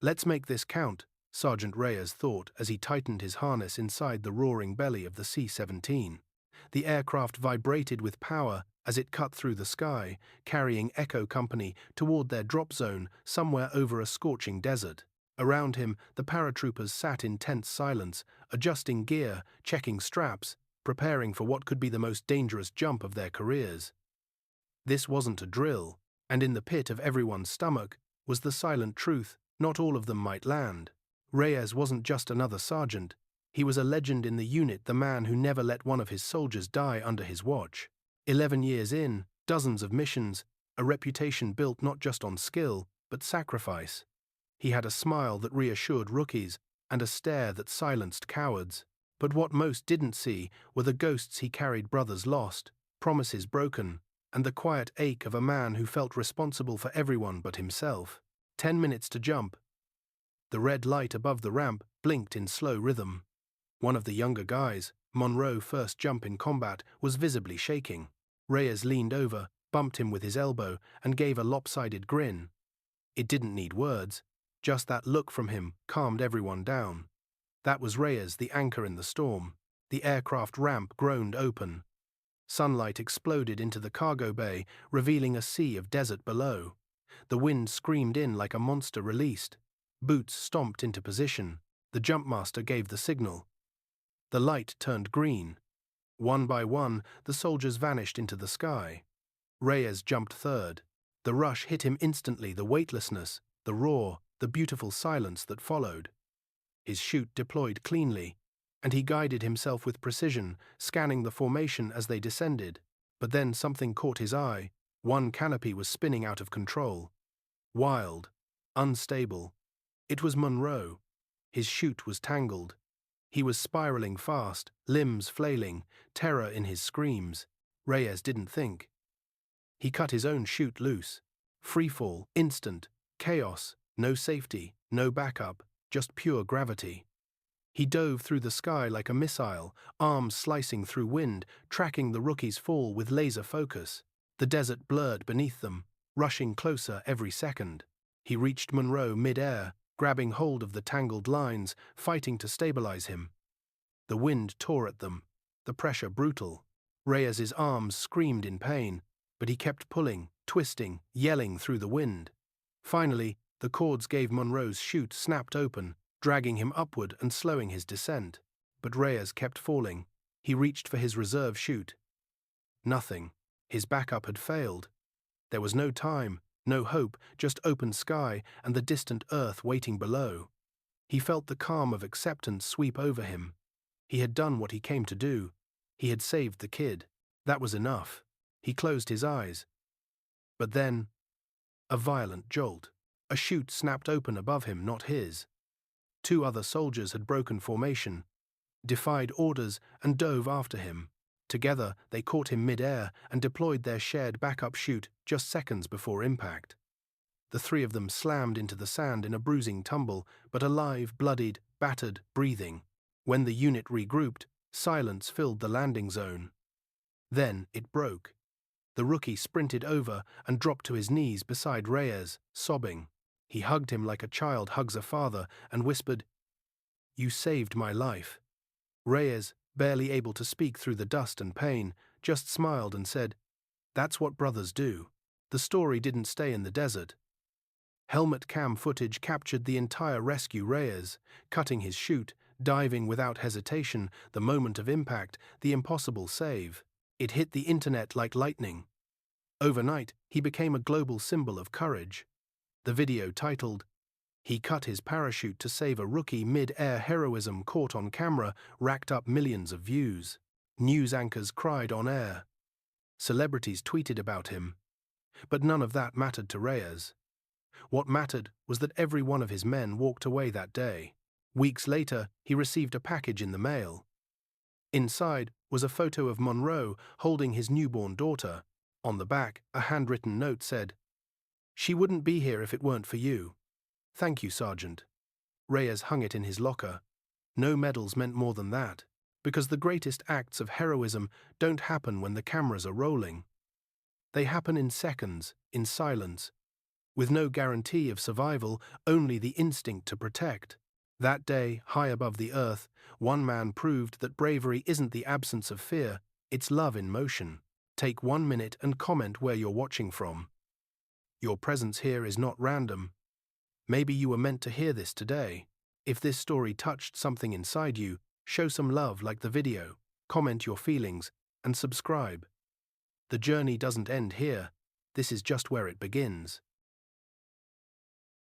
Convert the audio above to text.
Let's make this count, Sergeant Reyes thought as he tightened his harness inside the roaring belly of the C-17. The aircraft vibrated with power as it cut through the sky, carrying Echo Company toward their drop zone somewhere over a scorching desert. Around him, the paratroopers sat in tense silence, adjusting gear, checking straps, preparing for what could be the most dangerous jump of their careers. This wasn't a drill, and in the pit of everyone's stomach was the silent truth: not all of them might land. Reyes wasn't just another sergeant. He was a legend in the unit, the man who never let one of his soldiers die under his watch. 11 years in, dozens of missions, a reputation built not just on skill, but sacrifice. He had a smile that reassured rookies and a stare that silenced cowards. But what most didn't see were the ghosts he carried: brothers lost, promises broken, and the quiet ache of a man who felt responsible for everyone but himself. 10 minutes to jump. The red light above the ramp blinked in slow rhythm. One of the younger guys, Monroe's first jump in combat, was visibly shaking. Reyes leaned over, bumped him with his elbow, and gave a lopsided grin. It didn't need words. Just that look from him calmed everyone down. That was Reyes, the anchor in the storm. The aircraft ramp groaned open. Sunlight exploded into the cargo bay, revealing a sea of desert below. The wind screamed in like a monster released. Boots stomped into position. The jumpmaster gave the signal. The light turned green. One by one, the soldiers vanished into the sky. Reyes jumped third. The rush hit him instantly: the weightlessness, the roar, the beautiful silence that followed. His chute deployed cleanly, and he guided himself with precision, scanning the formation as they descended. But then something caught his eye. One canopy was spinning out of control. Wild, unstable. It was Monroe. His chute was tangled. He was spiraling fast, limbs flailing, terror in his screams. Reyes didn't think. He cut his own chute loose. Freefall, instant, chaos, no safety, no backup, just pure gravity. He dove through the sky like a missile, arms slicing through wind, tracking the rookie's fall with laser focus. The desert blurred beneath them, rushing closer every second. He reached Monroe mid-air, grabbing hold of the tangled lines, fighting to stabilize him. The wind tore at them, the pressure brutal. Reyes's arms screamed in pain, but he kept pulling, twisting, yelling through the wind. Finally, the cords gave. Monroe's chute snapped open, dragging him upward and slowing his descent. But Reyes kept falling. He reached for his reserve chute. Nothing. His backup had failed. There was no time, no hope, just open sky and the distant earth waiting below. He felt the calm of acceptance sweep over him. He had done what he came to do. He had saved the kid. That was enough. He closed his eyes. But then, a violent jolt. A chute snapped open above him, not his. 2 other soldiers had broken formation, defied orders, and dove after him. Together, they caught him mid-air and deployed their shared backup chute just seconds before impact. The 3 of them slammed into the sand in a bruising tumble, but alive, bloodied, battered, breathing. When the unit regrouped, silence filled the landing zone. Then it broke. The rookie sprinted over and dropped to his knees beside Reyes, sobbing. He hugged him like a child hugs a father and whispered, "You saved my life." Reyes, barely able to speak through the dust and pain, just smiled and said, "That's what brothers do." The story didn't stay in the desert. Helmet cam footage captured the entire rescue. Reyes, cutting his chute, diving without hesitation, the moment of impact, the impossible save. It hit the internet like lightning. Overnight, he became a global symbol of courage. The video titled, "He Cut His Parachute to Save a Rookie Mid-Air Heroism," caught on camera, racked up millions of views. News anchors cried on air. Celebrities tweeted about him. But none of that mattered to Reyes. What mattered was that every one of his men walked away that day. Weeks later, he received a package in the mail. Inside was a photo of Monroe holding his newborn daughter. On the back, a handwritten note said, "She wouldn't be here if it weren't for you. Thank you, Sergeant." Reyes hung it in his locker. No medals meant more than that, because the greatest acts of heroism don't happen when the cameras are rolling. They happen in seconds, in silence, with no guarantee of survival, only the instinct to protect. That day, high above the earth, one man proved that bravery isn't the absence of fear, it's love in motion. Take 1 minute and comment where you're watching from. Your presence here is not random. Maybe you were meant to hear this today. If this story touched something inside you, show some love, like the video, comment your feelings, and subscribe. The journey doesn't end here. This is just where it begins.